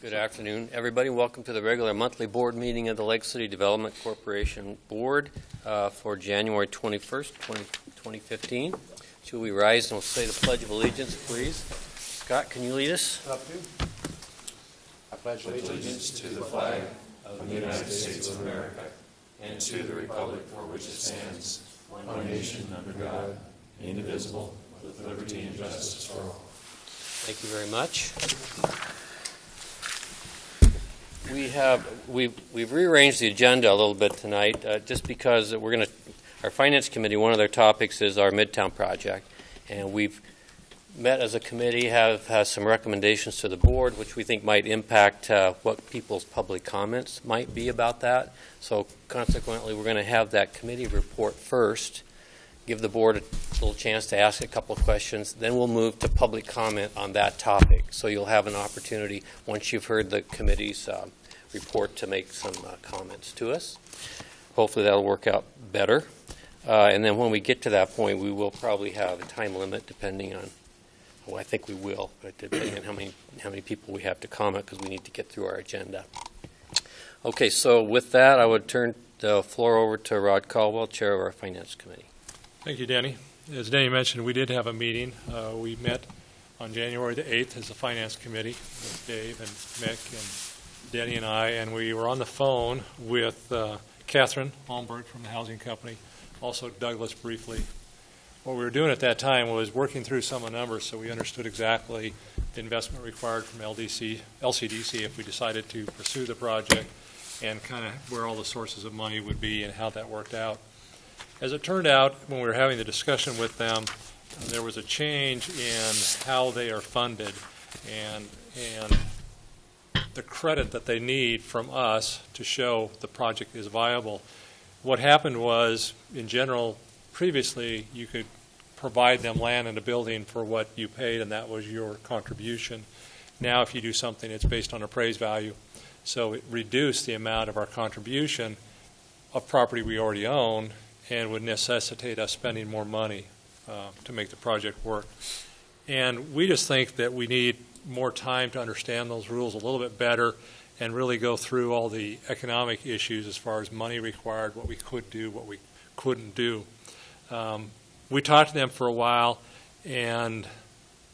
Good afternoon, everybody. Welcome to the regular monthly board meeting of the Lake City Development Corporation Board for January 21st, 2015. Shall we rise and we'll say the Pledge of Allegiance, please? Scott, can you lead us? I pledge allegiance to the flag of the United States of America and to the republic for which it stands, one nation under God, indivisible, with liberty and justice for all. Thank you very much. We've rearranged the agenda a little bit tonight, just because our finance committee, one of their topics is our Midtown project, and we've met as a committee, has some recommendations to the board, which we think might impact what people's public comments might be about that. So consequently, we're going to have that committee report first, give the board a little chance to ask a couple of questions, then we'll move to public comment on that topic. So you'll have an opportunity, once you've heard the committee's report, to make some comments to us. Hopefully that'll work out better. And then when we get to that point, we will probably have a time limit depending on, well, I think we will, but depending on how many people we have to comment, because we need to get through our agenda. Okay, so with that, I would turn the floor over to Rod Caldwell, Chair of our Finance Committee. Thank you, Danny. As Danny mentioned, we did have a meeting. We met on January the 8th as a Finance Committee with Dave and Mick and Danny and I, and we were on the phone with Catherine Holmberg from the Housing Company, also Douglas briefly. What we were doing at that time was working through some of the numbers so we understood exactly the investment required from Lcdc if we decided to pursue the project, and kind of where all the sources of money would be and how that worked out. As it turned out, when we were having the discussion with them, there was a change in how they are funded and the credit that they need from us to show the project is viable. What happened was, in general, previously you could provide them land and a building for what you paid, and that was your contribution. Now if you do something, it's based on appraised value. So it reduced the amount of our contribution of property we already own, and would necessitate us spending more money to make the project work. And we just think that we need more time to understand those rules a little bit better and really go through all the economic issues as far as money required, what we could do, what we couldn't do. We talked to them for a while, and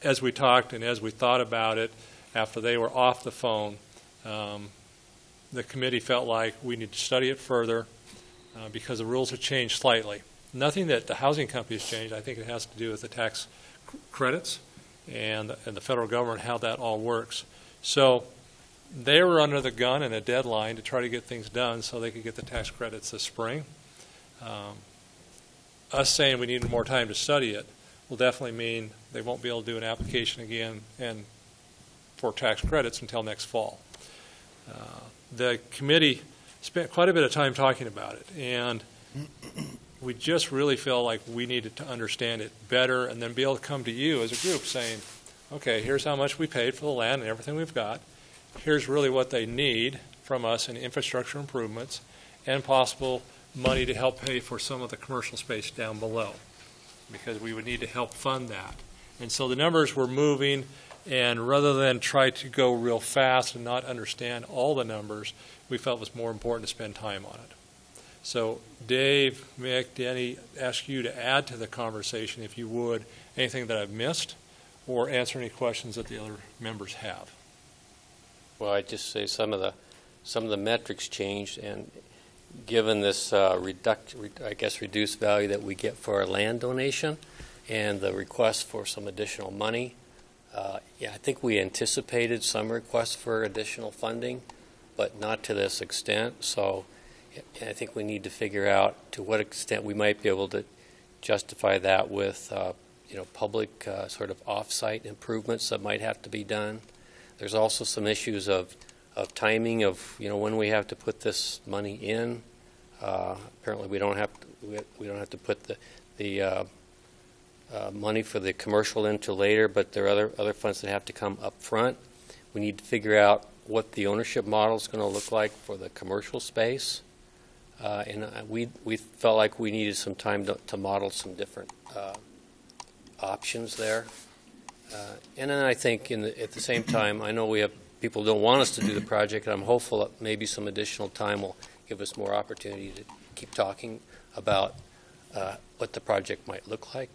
as we talked and as we thought about it, after they were off the phone, the committee felt like we need to study it further, because the rules have changed slightly. Nothing that the housing company has changed. I think it has to do with the tax credits and the federal government, how that all works. So they were under the gun and a deadline to try to get things done so they could get the tax credits this spring. Us saying we need more time to study it will definitely mean they won't be able to do an application again and for tax credits until next fall. The committee spent quite a bit of time talking about it, and we just really feel like we needed to understand it better and then be able to come to you as a group saying, okay, here's how much we paid for the land and everything we've got. Here's really what they need from us in infrastructure improvements and possible money to help pay for some of the commercial space down below, because we would need to help fund that. And so the numbers were moving, and rather than try to go real fast and not understand all the numbers, we felt it was more important to spend time on it. So Dave, Mick, Danny, ask you to add to the conversation, if you would, anything that I've missed, or answer any questions that the other members have. Well, I'd just say some of the metrics changed, and given this reduced value that we get for our land donation and the request for some additional money, I think we anticipated some requests for additional funding, but not to this extent. So I think we need to figure out to what extent we might be able to justify that with public sort of off-site improvements that might have to be done. There's also some issues of timing of when we have to put this money in. Apparently we don't have to put the money for the commercial into later, but there are other funds that have to come up front. We need to figure out what the ownership model is going to look like for the commercial space, and we felt like we needed some time to model some different options there. And then I think at the same time, I know we have people don't want us to do the project, and I'm hopeful that maybe some additional time will give us more opportunity to keep talking about what the project might look like.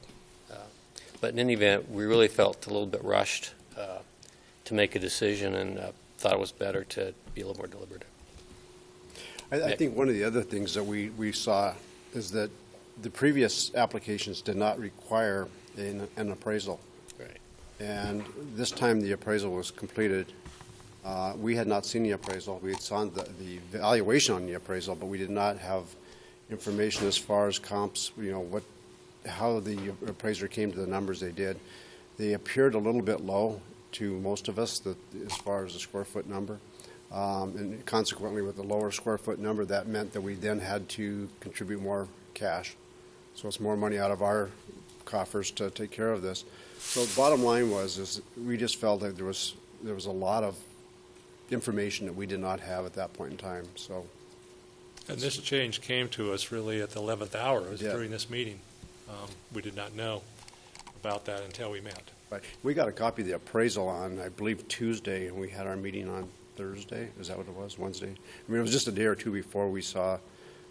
But in any event, we really felt a little bit rushed to make a decision, and thought it was better to be a little more deliberative. I think one of the other things that we saw is that the previous applications did not require an appraisal. Right. And this time the appraisal was completed. We had not seen the appraisal. We had saw the valuation on the appraisal, but we did not have information as far as comps, how the appraiser came to the numbers they did. They appeared a little bit low to most of us as far as the square foot number. And consequently, with the lower square foot number, that meant that we then had to contribute more cash. So it's more money out of our coffers to take care of this. So the bottom line is we just felt that there was a lot of information that we did not have at that point in time. So, And this change came to us really at the 11th hour. It was Yeah. during this meeting. We did not know about that until we met. right. We got a copy of the appraisal on, I believe, Tuesday, and we had our meeting on Thursday. Is that what it was? Wednesday? I mean, it was just a day or two before we saw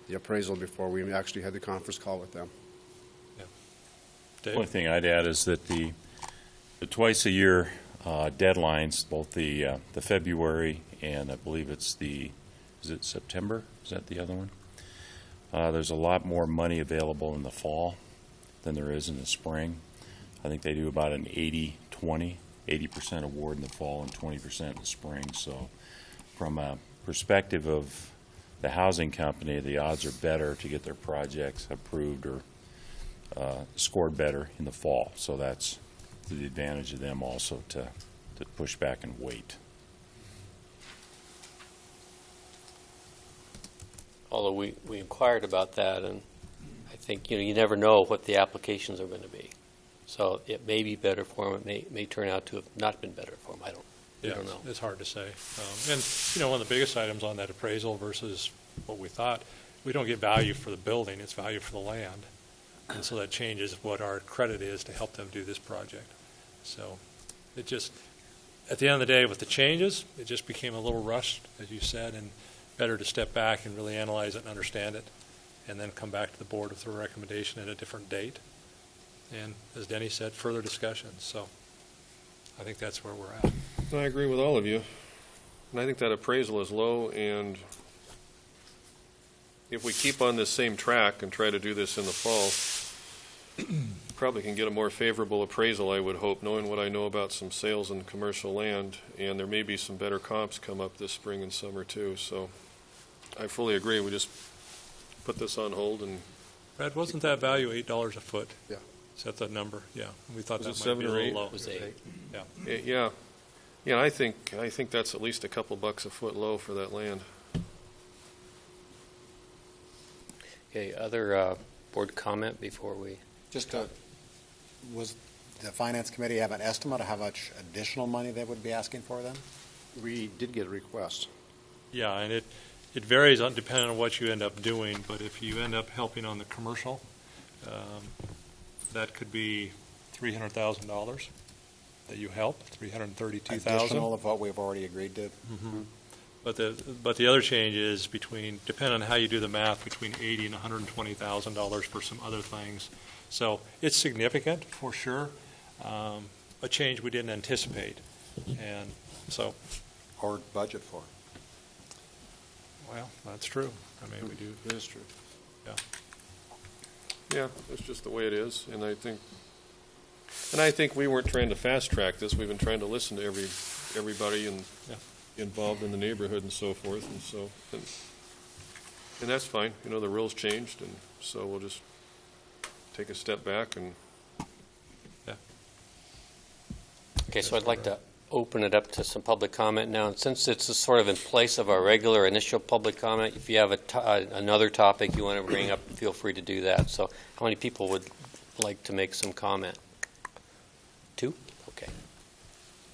the appraisal, before we actually had the conference call with them. Dave? The only thing I'd add is that the twice-a-year deadlines, both the February and I believe is it September? Is that the other one? There's a lot more money available in the fall than there is in the spring. I think they do about an 80-20, 80% award in the fall and 20% in the spring. So from a perspective of the housing company, the odds are better to get their projects approved or scored better in the fall. So that's to the advantage of them also to push back and wait. Although we inquired about that, and I think you never know what the applications are going to be. So it may be better for them. It may turn out to have not been better for them. We don't know. It's hard to say. And one of the biggest items on that appraisal versus what we thought, we don't get value for the building, it's value for the land. And so that changes what our credit is to help them do this project. So it just, at the end of the day, with the changes, it just became a little rushed, as you said, and better to step back and really analyze it and understand it, and then come back to the board with a recommendation at a different date. And as Denny said, further discussions. So I think that's where we're at. I agree with all of you. And I think that appraisal is low, and if we keep on this same track and try to do this in the fall, probably can get a more favorable appraisal, I would hope, knowing what I know about some sales and commercial land, and there may be some better comps come up this spring and summer too. So I fully agree. We just put this on hold. And Brad, wasn't that value $8 a foot? Yeah. Is that the number? Yeah. We thought Was that it might be 7 a or little 8? low. It was 8. Yeah. yeah, I think that's at least a couple bucks a foot low for that land. Okay, other board comment before we... Was the Finance Committee have an estimate of how much additional money they would be asking for then? We did get a request. Yeah, and it varies depending on what you end up doing, but if you end up helping on the commercial, that could be $300,000 that you help, $332,000. Additional of what we've already agreed to? Mm-hmm. But the other change is depending on how you do the math, between $80,000 and $120,000 for some other things. So it's significant for sure, a change we didn't anticipate, and so. Or budget for? Well, that's true. I mean, we do. It is true. Yeah, it's just the way it is, and I think we weren't trying to fast track this. We've been trying to listen to everybody and involved in the neighborhood and so forth, and so and that's fine. The rules changed, and so we'll just take a step back and. Okay, so I'd like to open it up to some public comment now. And since it's sort of in place of our regular initial public comment, if you have another topic you want to bring up, feel free to do that. So how many people would like to make some comment? 2? Okay.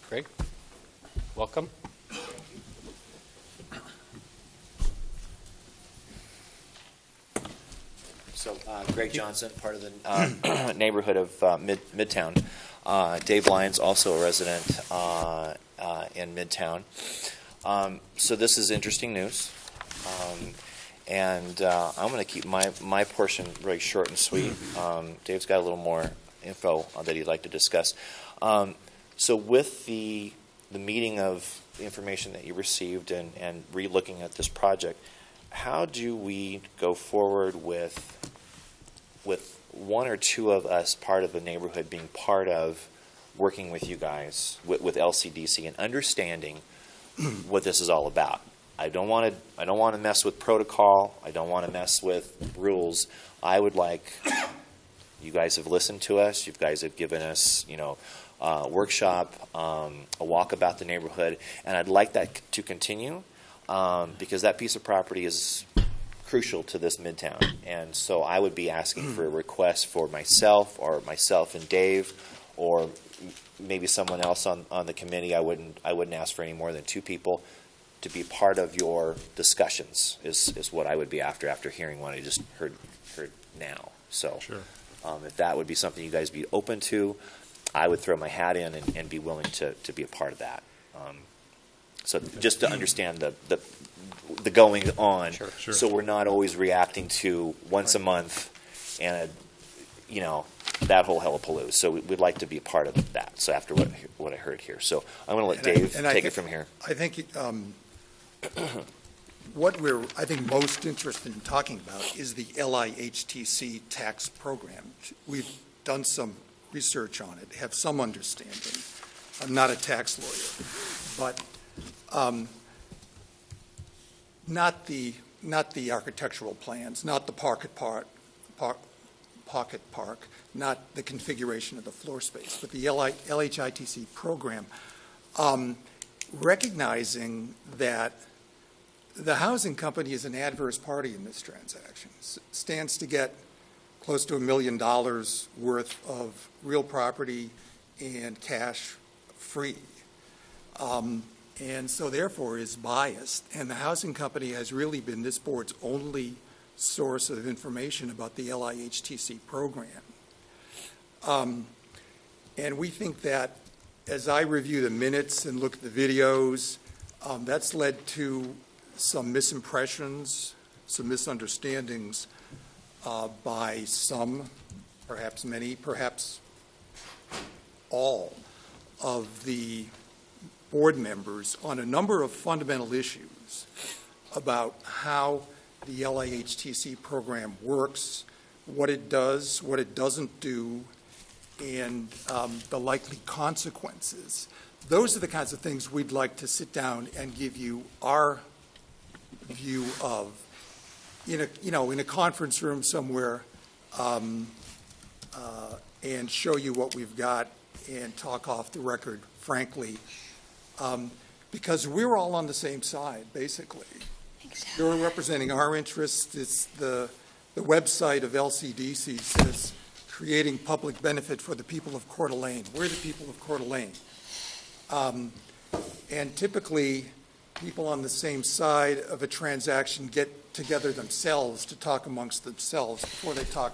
Greg, welcome. So Greg Johnson, part of the neighborhood of Midtown. Dave Lyons, also a resident in Midtown. So this is interesting news. And I'm going to keep my portion very short and sweet. Dave's got a little more info that he'd like to discuss. So with the meeting of the information that you received and re-looking at this project, how do we go forward with one or two of us part of the neighborhood being part of working with you guys, with Lcdc, and understanding what this is all about? I don't want to mess with protocol. I don't want to mess with rules. I would like, you guys have listened to us. You guys have given us, a workshop, a walk about the neighborhood, and I'd like that to continue because that piece of property is crucial to this Midtown. And so I would be asking for a request for myself and Dave, or maybe someone else on the committee. I wouldn't ask for any more than 2 people to be part of your discussions is what I would be after hearing what I just heard now. So Sure. If that would be something you guys be open to, I would throw my hat in and be willing to be a part of that. So just to understand the going on, Sure. so we're not always reacting to once a month and that whole hellapalooza. So we'd like to be a part of that. So after what I heard here, so I'm going to let Dave take it from here. I think what we're, most interested in talking about is the LIHTC tax program. We've done some research on it, have some understanding. I'm not a tax lawyer, but not the architectural plans, not the pocket park, not the configuration of the floor space, but the LHITC program, recognizing that the housing company is an adverse party in this transaction, stands to get close to $1 million worth of real property and cash free. And so therefore is biased. And the housing company has really been this board's only source of information about the LIHTC program. And we think that as I review the minutes and look at the videos, that's led to some misimpressions, some misunderstandings by some, perhaps many, perhaps all of the board members on a number of fundamental issues about how the LIHTC program works, what it does, what it doesn't do, and the likely consequences. Those are the kinds of things we'd like to sit down and give you our view of in a conference room somewhere, and show you what we've got and talk off the record, frankly, because we're all on the same side, basically. You're representing our interests. It's the website of Lcdc says creating public benefit for the people of Coeur d'Alene. We're the people of Coeur d'Alene. And typically, people on the same side of a transaction get together themselves to talk amongst themselves before they talk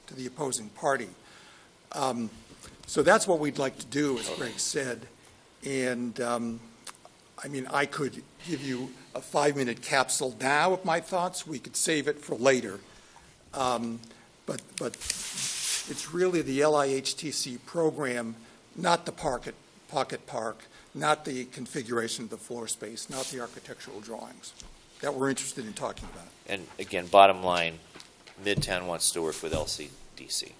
to the opposing party. So that's what we'd like to do, as Greg said. And I could give you a 5-minute capsule now of my thoughts. We could save it for later. But it's really the LIHTC program, not the pocket park, not the configuration of the floor space, not the architectural drawings that we're interested in talking about. And again, bottom line, Midtown wants to work with Lcdc.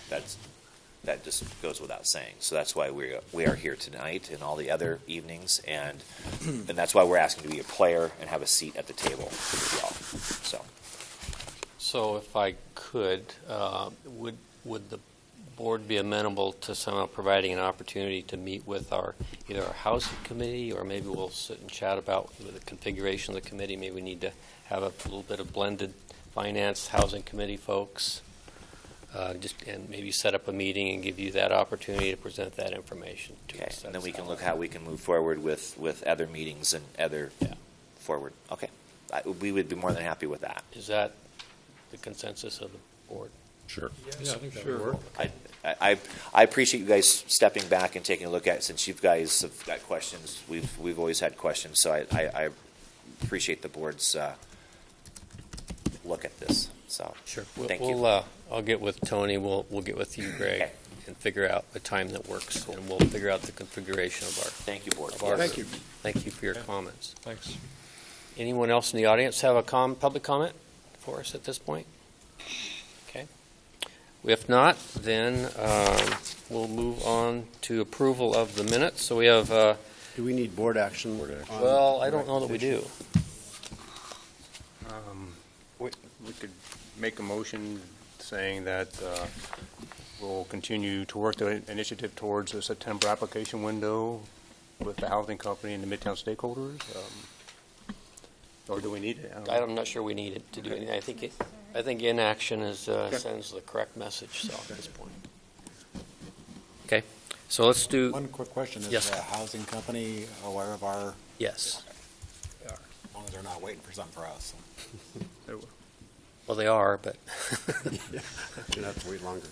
That just goes without saying. So that's why we are here tonight and all the other evenings, and that's why we're asking to be a player and have a seat at the table with y'all. So if I could, would the board be amenable to somehow providing an opportunity to meet with either our housing committee, or maybe we'll sit and chat about the configuration of the committee? Maybe we need to have a little bit of blended finance housing committee folks, and maybe set up a meeting and give you that opportunity to present that information to us. And then we can look how we can move forward with other meetings and other forward. Okay, we would be more than happy with that. Is that the consensus of the board? Sure. Yeah, I think that would work. I appreciate you guys stepping back and taking a look at it. Since you guys have got questions, we've always had questions, so I appreciate the board's look at this. So Sure. thank you. I'll get with Tony. We'll get with you, Greg, Okay. and figure out a time that works, and we'll figure out the configuration of our. Thank you, board. of our Thank you. Thank you for your Okay. comments. Thanks. Anyone else in the audience have a public comment for us at this point? Okay. If not, then we'll move on to approval of the minutes. So we have, Do we need board action? on well, I don't know that we do. We could make a motion saying that we'll continue to work the initiative towards a September application window with the housing company and the Midtown stakeholders. Or do we need it? I don't know. I'm not sure we need it to do anything. I think inaction sends the correct message, so at this point. Okay, so let's do, One quick question, is Yes. the housing company aware of our, yes. as long as they're not waiting for something for us? Well, they are, but You'll have to wait longer.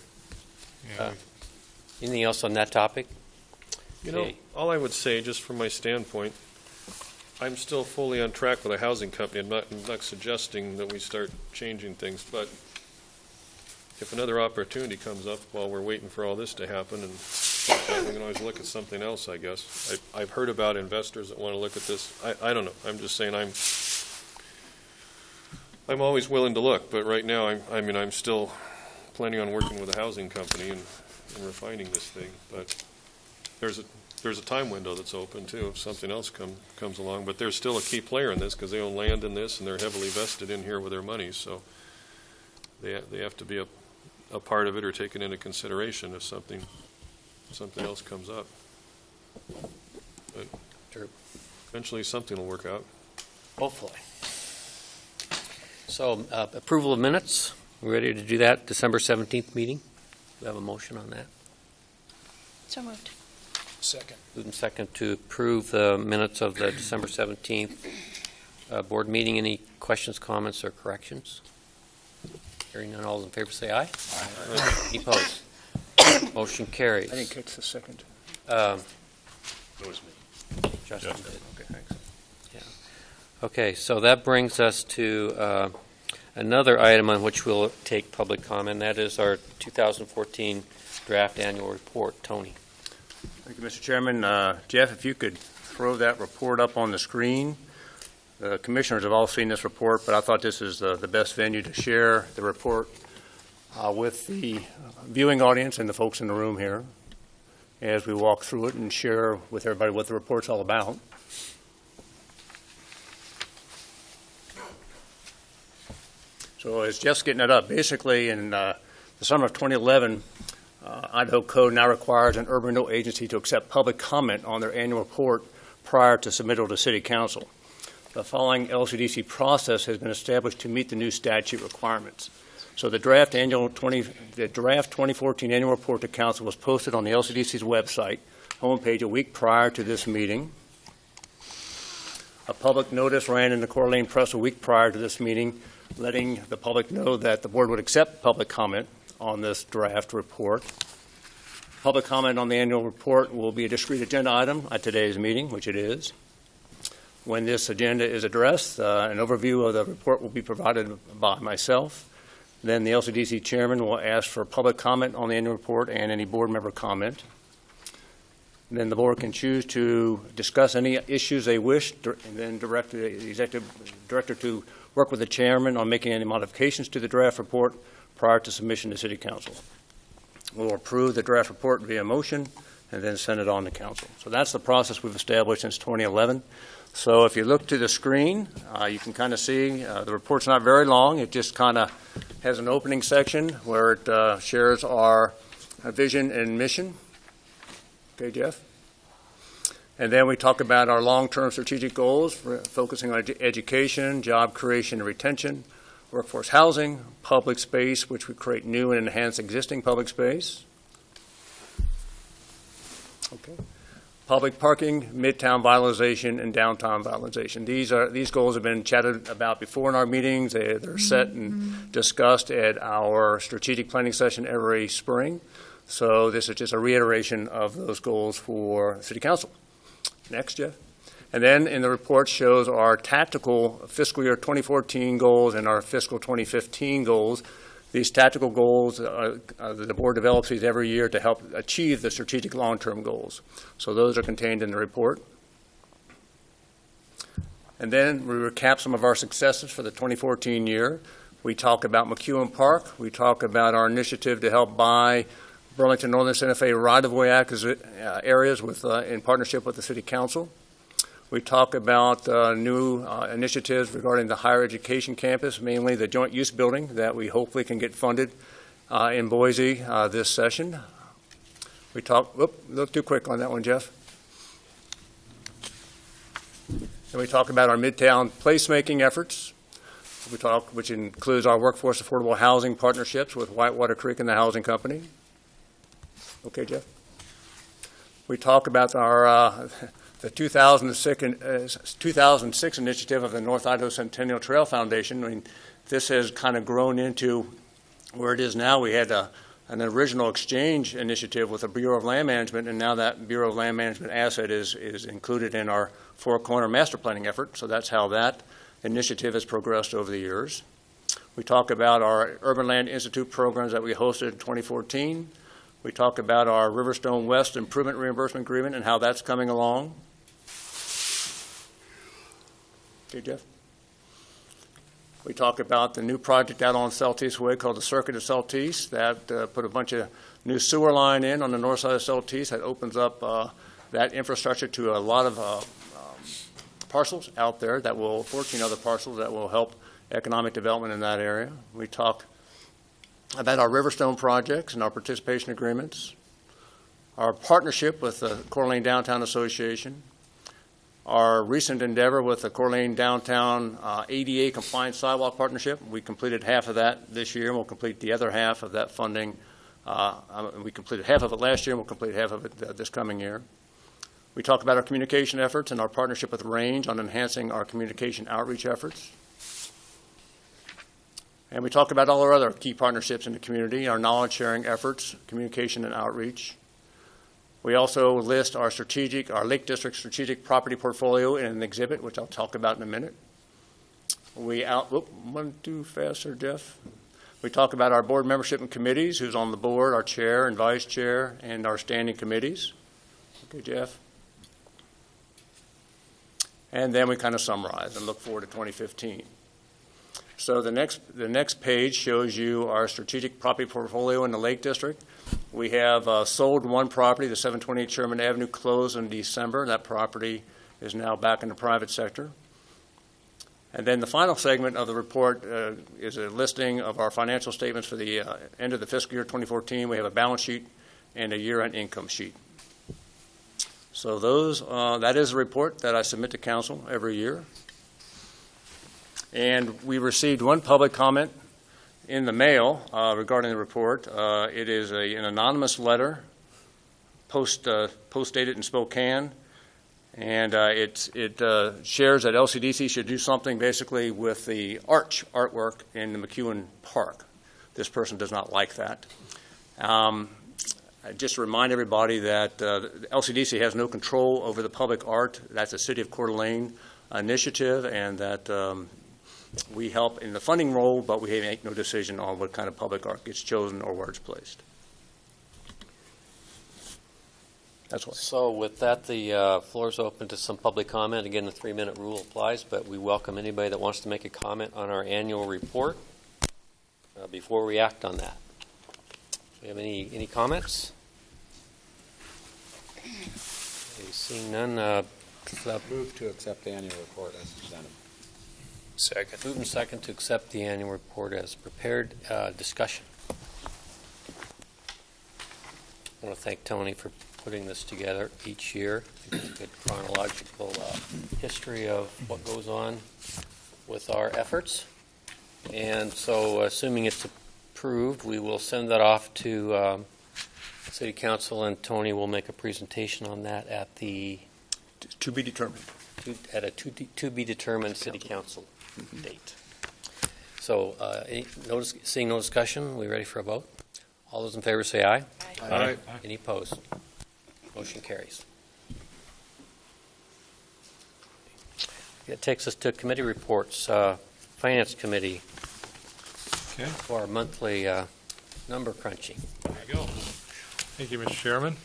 Yeah, anything else on that topic? You know, Okay. all I would say, just from my standpoint, I'm still fully on track with a housing company. I'm not suggesting that we start changing things, but if another opportunity comes up while we're waiting for all this to happen, and we can always look at something else, I guess. I've heard about investors that want to look at this. I don't know. I'm just saying I'm always willing to look, but right now, I'm still planning on working with a housing company and refining this thing. But there's a time window that's open too if something else comes along. But they're still a key player in this because they own land in this and they're heavily vested in here with their money. So they have to be a part of it or taken into consideration if something else comes up. But True. eventually something will work out. Hopefully. So approval of minutes, we ready to do that, December 17th meeting? We have a motion on that. So moved. Second. Moved and second to approve the minutes of the December 17th board meeting. Any questions, comments, or corrections? Hearing none, all those in favor say aye. Aye. Any opposed? Motion carries. I didn't catch the second. Justin did. Okay, thanks. Yeah. Okay, so that brings us to another item on which we'll take public comment. That is our 2014 draft annual report. Tony. Thank you, Mr. Chairman. Jeff, if you could throw that report up on the screen. The commissioners have all seen this report, but I thought this is the best venue to share the report with the viewing audience and the folks in the room here as we walk through it and share with everybody what the report's all about. So it's just getting it up. Basically, in the summer of 2011, Idaho Code now requires an urban renewal agency to accept public comment on their annual report prior to submittal to City Council. The following Lcdc process has been established to meet the new statute requirements. So the draft 2014 annual report to Council was posted on the Lcdc's website homepage a week prior to this meeting. A public notice ran in the Coeur d'Alene Press a week prior to this meeting, letting the public know that the board would accept public comment on this draft report. Public comment on the annual report will be a discrete agenda item at today's meeting, which it is. When this agenda is addressed, an overview of the report will be provided by myself. Then the LCDC chairman will ask for public comment on the annual report and any board member comment. Then the board can choose to discuss any issues they wish, and then direct the executive director to work with the chairman on making any modifications to the draft report prior to submission to City Council. We'll approve the draft report via motion and then send it on to Council. So that's the process we've established since 2011. So if you look to the screen, you can kind of see the report's not very long. It just kind of has an opening section where it shares our vision and mission. Okay, Jeff? And then we talk about our long-term strategic goals, focusing on education, job creation and retention, workforce housing, public space, which would create new and enhance existing public space. Okay. public parking, midtown vitalization, and downtown vitalization. These goals have been chatted about before in our meetings. They're set and discussed at our strategic planning session every spring. So this is just a reiteration of those goals for City Council. Next, Jeff. And then in the report shows our tactical fiscal year 2014 goals and our fiscal 2015 goals. These tactical goals, the board develops these every year to help achieve the strategic long-term goals. So those are contained in the report. And then we recap some of our successes for the 2014 year. We talk about McEwen Park. We talk about our initiative to help buy Burlington Northern Santa Fe right-of-way areas in partnership with the City Council. We talk about new initiatives regarding the higher education campus, mainly the joint use building that we hopefully can get funded in Boise this session. We talk, look too quick on that one, Jeff. And we talk about our Midtown placemaking efforts. We talk, which includes our workforce affordable housing partnerships with Whitewater Creek and the Housing Company. Okay, Jeff. We talk about our the 2006 initiative of the North Idaho Centennial Trail Foundation. I mean, this has kind of grown into where it is now. We had an original exchange initiative with the Bureau of Land Management, and now that Bureau of Land Management asset is included in our Four Corner master planning effort. So that's how that initiative has progressed over the years. We talk about our Urban Land Institute programs that we hosted in 2014. We talk about our Riverstone West Improvement Reimbursement Agreement and how that's coming along. Okay, Jeff. We talk about the new project out on Celtice Way called the Circuit of Celtice that put a bunch of new sewer line in on the north side of Celtice that opens up that infrastructure to a lot of parcels out there 14 other parcels that will help economic development in that area. We talk about our Riverstone projects and our participation agreements, our partnership with the Coeur d'Alene Downtown Association, our recent endeavor with the Coeur d'Alene Downtown ADA Compliance Sidewalk Partnership. We completed half of that this year, and we'll complete the other half of that funding. We completed half of it last year, and we'll complete half of it this coming year. We talk about our communication efforts and our partnership with Range on enhancing our communication outreach efforts. And we talk about all our other key partnerships in the community, our knowledge-sharing efforts, communication and outreach. We also list our Lake District strategic property portfolio in an exhibit, which I'll talk about in a minute. One too fast there, Jeff. We talk about our board membership and committees, who's on the board, our chair and vice chair, and our standing committees. Okay, Jeff. And then we kind of summarize and look forward to 2015. So the next page shows you our strategic property portfolio in the Lake District. We have sold one property, the 728 Sherman Avenue, closed in December. That property is now back in the private sector. And then the final segment of the report is a listing of our financial statements for the end of the fiscal year 2014. We have a balance sheet and a year-end income sheet. So that is a report that I submit to council every year. And we received one public comment in the mail regarding the report. It is an anonymous letter, post-dated in Spokane, and it shares that Lcdc should do something basically with the artwork in the McEwen Park. This person does not like that. I just remind everybody that Lcdc has no control over the public art. That's a City of Coeur d'Alene initiative, and that we help in the funding role, but we make no decision on what kind of public art gets chosen or where it's placed. That's what. So with that, the floor is open to some public comment. Again, the 3-minute rule applies, but we welcome anybody that wants to make a comment on our annual report before we act on that. Do we have any comments? Okay, seeing none. Move to accept the annual report as presented. Second. Move and second to accept the annual report as prepared. Discussion. I want to thank Tony for putting this together each year. I think it's a good chronological history of what goes on with our efforts. And so, assuming it's approved, we will send that off to City Council and Tony will make a presentation on that at the, To be determined. at a to-be-determined City Council date. So, seeing no discussion, we ready for a vote? All those in favor say aye. Aye. Any opposed? Motion carries. That takes us to committee reports. Finance Committee Okay. for our monthly number crunching. There you go. Thank you, Mr. Chairman.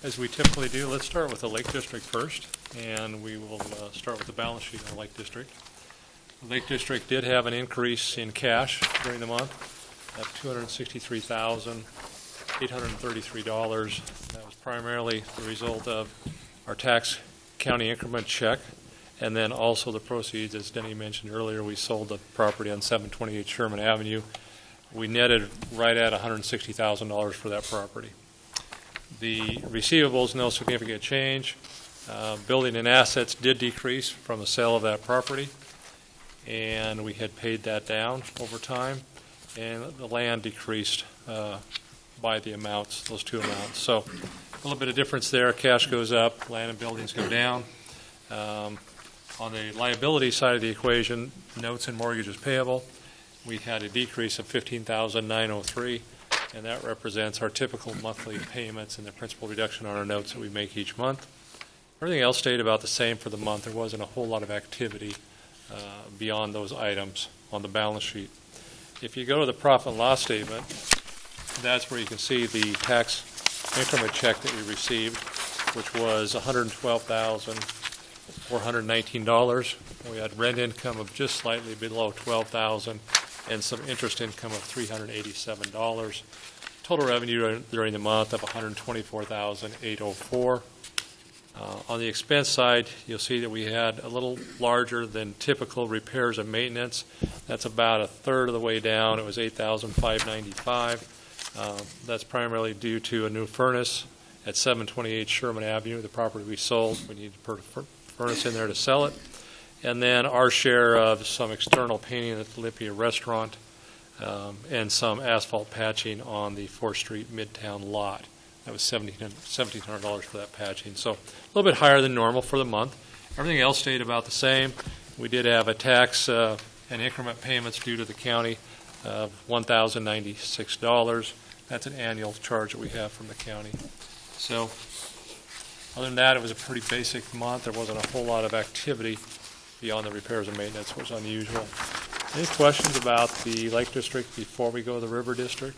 As we typically do, let's start with the Lake District first, and we will start with the balance sheet of the Lake District. The Lake District did have an increase in cash during the month of $263,833. That was primarily the result of our tax county increment check, and then also the proceeds, as Denny mentioned earlier, we sold the property on 728 Sherman Avenue. We netted right at $160,000 for that property. The receivables, no significant change. Building and assets did decrease from the sale of that property, and we had paid that down over time. And the land decreased by the amounts, those two amounts. So a little bit of difference there. Cash goes up, land and buildings go down. On the liability side of the equation, notes and mortgages payable, we had a decrease of $15,903, and that represents our typical monthly payments and the principal reduction on our notes that we make each month. Everything else stayed about the same for the month. There wasn't a whole lot of activity beyond those items on the balance sheet. If you go to the profit and loss statement, that's where you can see the tax increment check that we received, which was $112,419. We had rent income of just slightly below $12,000 and some interest income of $387. Total revenue during the month of $124,804. On the expense side, you'll see that we had a little larger than typical repairs and maintenance. That's about a third of the way down. It was $8,595. That's primarily due to a new furnace at 728 Sherman Avenue, the property we sold. We needed to put a furnace in there to sell it. And then our share of some external painting at the Olympia restaurant and some asphalt patching on the 4th Street Midtown lot. That was $1,700 for that patching. So a little bit higher than normal for the month. Everything else stayed about the same. We did have a tax and increment payments due to the county of $1,096. That's an annual charge that we have from the county. So other than that, it was a pretty basic month. There wasn't a whole lot of activity beyond the repairs and maintenance, which was unusual. Any questions about the Lake District before we go to the River District?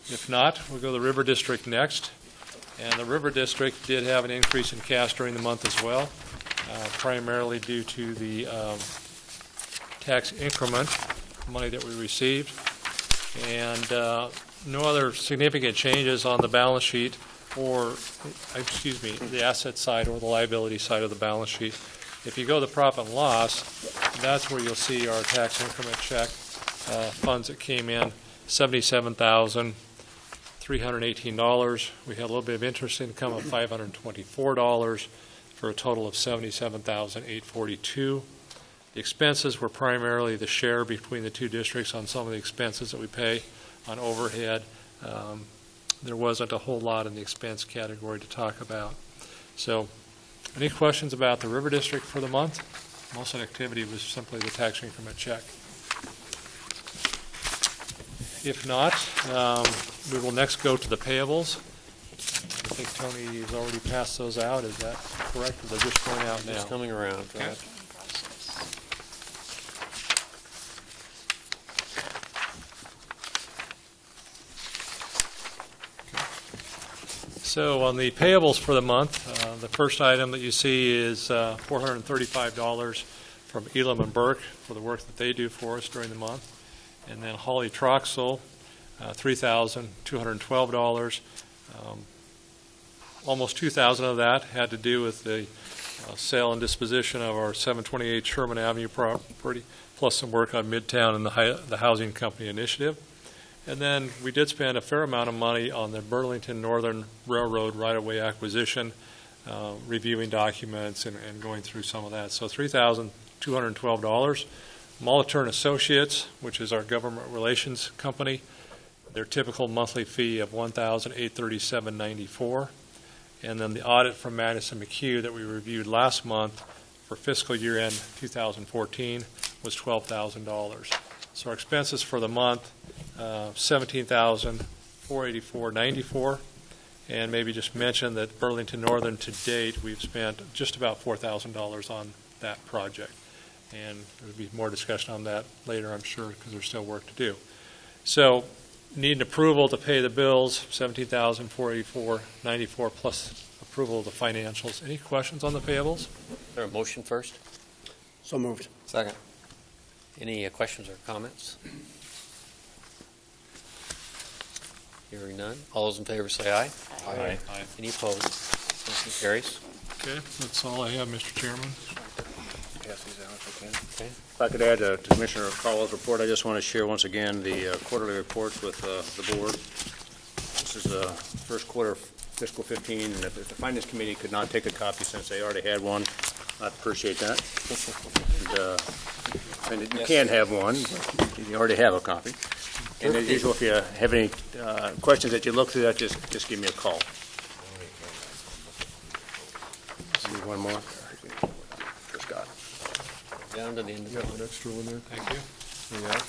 If not, we'll go to the River District next. And the River District did have an increase in cash during the month as well, primarily due to the tax increment money that we received. And no other significant changes on the balance sheet or, the asset side or the liability side of the balance sheet. If you go to the profit and loss, that's where you'll see our tax increment check funds that came in, $77,318. We had a little bit of interest income of $524 for a total of $77,842. The expenses were primarily the share between the two districts on some of the expenses that we pay on overhead. There wasn't a whole lot in the expense category to talk about. So, any questions about the River District for the month? Most of the activity was simply the tax increment check. If not, we will next go to the payables. I think Tony has already passed those out. Is that correct? Or they're just going out now? Just coming around. Okay. So on the payables for the month, the first item that you see is $435 from Elam and Burke for the work that they do for us during the month. And then Holly Troxel, $3,212. Almost $2,000 of that had to do with the sale and disposition of our 728 Sherman Avenue property, plus some work on Midtown and the Housing Company Initiative. And then we did spend a fair amount of money on the Burlington Northern Railroad right-of-way acquisition, reviewing documents and going through some of that. So $3,212. Molitor and Associates, which is our government relations company, their typical monthly fee of $1,837.94. And then the audit from Madison McHugh that we reviewed last month for fiscal year end 2014 was $12,000. So our expenses for the month, $17,484.94. And maybe just mention that Burlington Northern to date, we've spent just about $4,000 on that project. And there will be more discussion on that later, I'm sure, because there's still work to do. So, need an approval to pay the bills, $17,484.94, plus approval of the financials. Any questions on the payables? Is there a motion first? So moved. Second. Any questions or comments? Hearing none. All those in favor say aye. Aye. Any opposed? Motion carries. Okay, that's all I have, Mr. Chairman. Okay. If I could add to Commissioner Caldwell's report, I just want to share once again the quarterly reports with the board. This is the first quarter of fiscal 15, and if the Finance Committee could not take a copy since they already had one, I'd appreciate that. And you can have one, but you already have a copy. And as usual, if you have any questions that you look through that, just give me a call. Need one more? Just got it. Down to the end of You got an extra one there? Thank you. Yeah.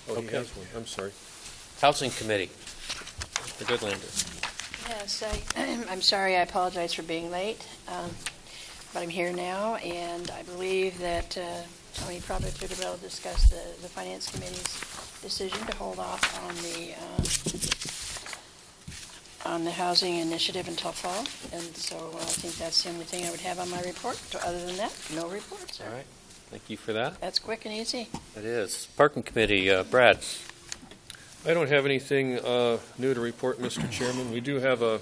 Oh, he Okay. has one. I'm sorry. Housing Committee. Mr. Goodlander. Yes, I'm sorry, I apologize for being late, but I'm here now, and I believe that Tony probably should be able to discuss the Finance Committee's decision to hold off on the housing initiative until fall, and so I think that's the only thing I would have on my report. Other than that, no report, sir. All right. Thank you for that. That's quick and easy. It is. Parking Committee, Brad. I don't have anything new to report, Mr. Chairman. We do have a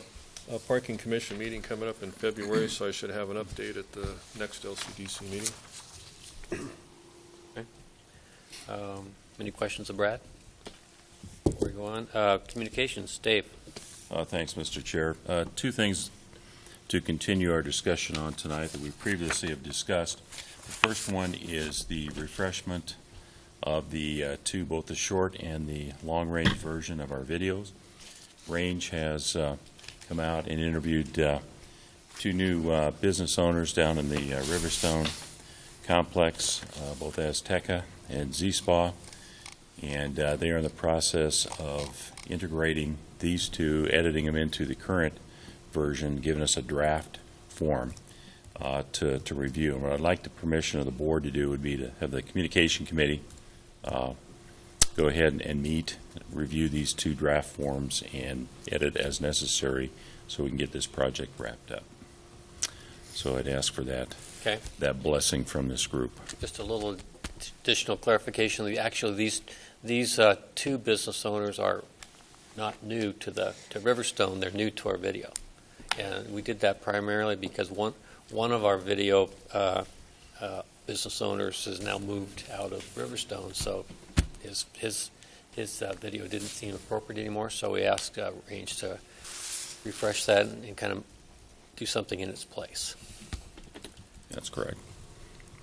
Parking Commission meeting coming up in February, so I should have an update at the next LCDC meeting. Any questions of Brad? Before we go on, Communications, Dave. Thanks, Mr. Chair. Two things to continue our discussion on tonight that we previously have discussed. The first one is the refreshment of the both the short and the long-range version of our videos. Range has come out and interviewed two new business owners down in the Riverstone complex, both Azteca and Z-Spa, and they are in the process of integrating these two, editing them into the current version, giving us a draft form to review. And what I'd like the permission of the board to do would be to have the Communication Committee go ahead and meet, review these two draft forms, and edit as necessary so we can get this project wrapped up. So I'd ask for that, Okay. that blessing from this group. Just a little additional clarification. Actually, these two business owners are not new to Riverstone. They're new to our video, and we did that primarily because one of our video business owners has now moved out of Riverstone, so his video didn't seem appropriate anymore. So we asked Range to refresh that and kind of do something in its place. That's correct.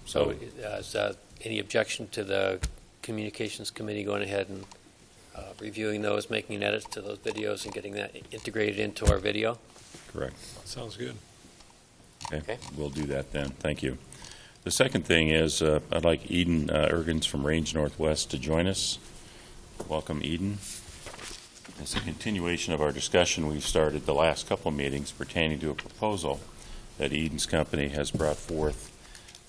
So, is any objection to the Communications Committee going ahead and reviewing those, making edits to those videos, and getting that integrated into our video? Correct. Sounds good. Okay. We'll do that then. Thank you. The second thing is I'd like Eden Ergens from Range Northwest to join us. Welcome, Eden. As a continuation of our discussion, we've started the last couple of meetings pertaining to a proposal that Eden's company has brought forth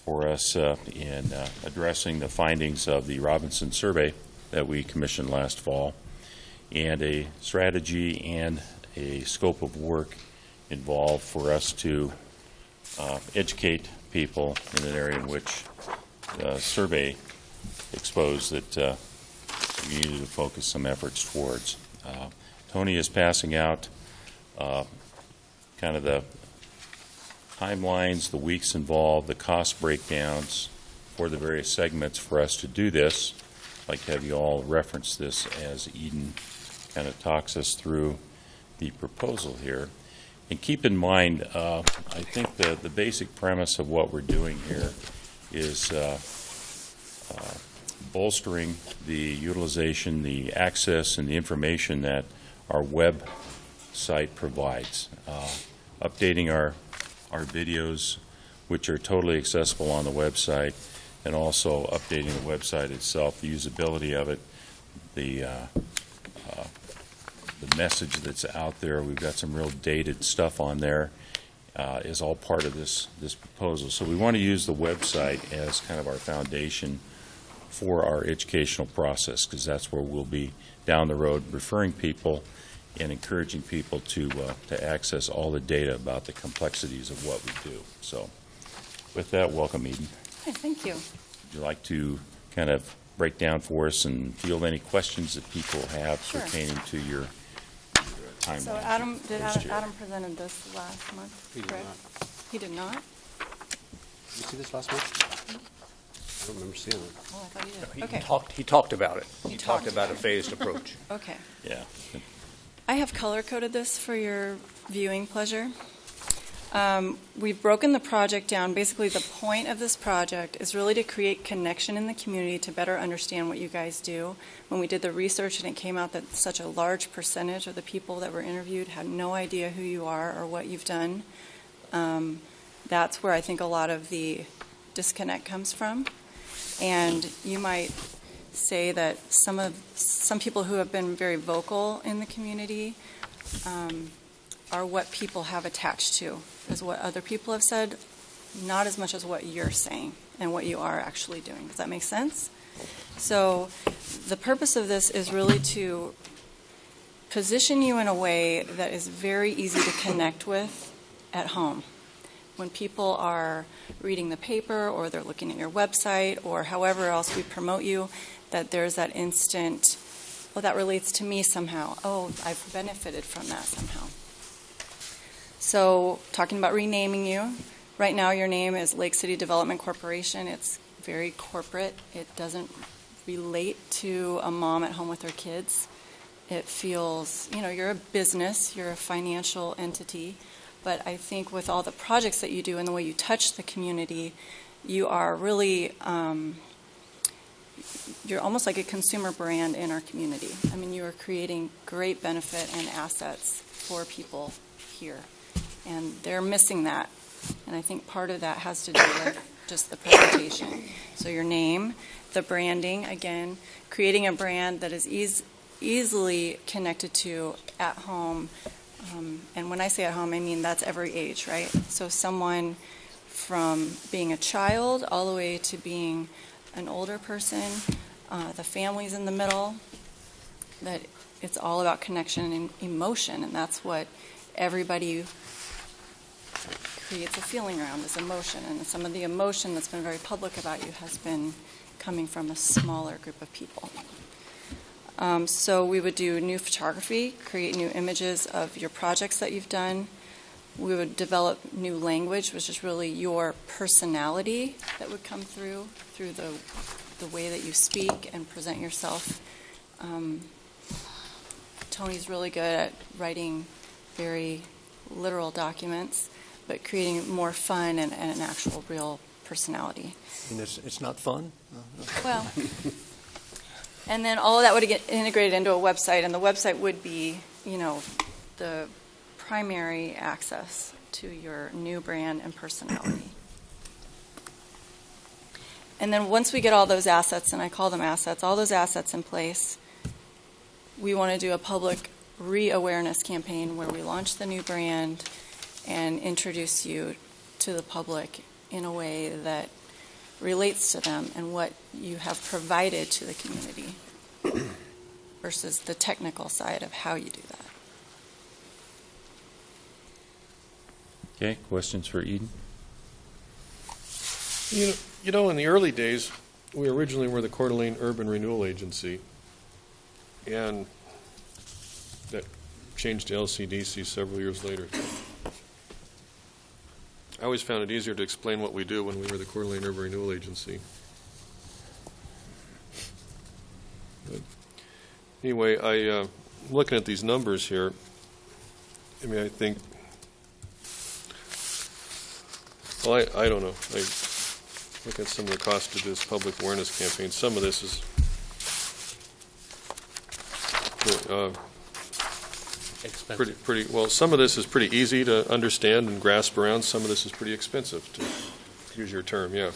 for us in addressing the findings of the Robinson survey that we commissioned last fall, and a strategy and a scope of work involved for us to educate people in an area in which the survey exposed that we needed to focus some efforts towards. Tony is passing out kind of the timelines, the weeks involved, the cost breakdowns for the various segments for us to do this. I'd like to have you all reference this as Eden kind of talks us through the proposal here. And keep in mind, I think the basic premise of what we're doing here is bolstering the utilization, the access, and the information that our website provides. Updating our videos, which are totally accessible on the website, and also updating the website itself, the usability of it, the message that's out there. We've got some real dated stuff on there, is all part of this proposal. So we want to use the website as kind of our foundation for our educational process, because that's where we'll be down the road referring people and encouraging people to access all the data about the complexities of what we do. So with that, welcome, Eden. Okay, thank you. Would you like to kind of break down for us and field any questions that people have Sure. pertaining to your timeline? So Adam First presented this last month, He did correct? not. He did not? Did you see this last month? I don't remember seeing it. Oh, I thought he did. Okay, He talked about it. He He talked talked about a phased approach. okay. Yeah. I have color-coded this for your viewing pleasure. We've broken the project down. Basically, the point of this project is really to create connection in the community to better understand what you guys do. When we did the research and it came out that such a large percentage of the people that were interviewed had no idea who you are or what you've done, that's where I think a lot of the disconnect comes from. And you might say that some people who have been very vocal in the community are what people have attached to, is what other people have said, not as much as what you're saying and what you are actually doing. Does that make sense? So the purpose of this is really to position you in a way that is very easy to connect with at home. When people are reading the paper or they're looking at your website or however else we promote you, that there's that instant, well, that relates to me somehow. Oh, I've benefited from that somehow. So talking about renaming you, right now your name is Lake City Development Corporation. It's very corporate. It doesn't relate to a mom at home with her kids. It feels, you're a business, you're a financial entity. But I think with all the projects that you do and the way you touch the community, you are really, you're almost like a consumer brand in our community. I mean, you are creating great benefit and assets for people here. And they're missing that. And I think part of that has to do with just the presentation. So your name, the branding, again, creating a brand that is easily connected to at home. And when I say at home, I mean that's every age, right? So someone from being a child all the way to being an older person, the family's in the middle, that it's all about connection and emotion, and that's what everybody creates a feeling around, is emotion. And some of the emotion that's been very public about you has been coming from a smaller group of people. So we would do new photography, create new images of your projects that you've done. We would develop new language, which is really your personality that would come through the way that you speak and present yourself. Tony's really good at writing very literal documents, but creating more fun and an actual real personality. And it's not fun? Well, and then all of that would get integrated into a website, and the website would be, the primary access to your new brand and personality. And then once we get all those assets, and I call them assets, all those assets in place, we want to do a public re-awareness campaign where we launch the new brand and introduce you to the public in a way that relates to them and what you have provided to the community versus the technical side of how you do that. Okay, questions for Eden? In the early days, we originally were the Coeur d'Alene Urban Renewal Agency, and that changed to LCDC several years later. I always found it easier to explain what we do when we were the Coeur d'Alene Urban Renewal Agency. But anyway, I'm looking at these numbers here. I think, well, I don't know. look at some of the cost of this public awareness campaign. Some of this is Expensive. pretty well. Some of this is pretty easy to understand and grasp around. Some of this is pretty expensive, to use your term. Yeah.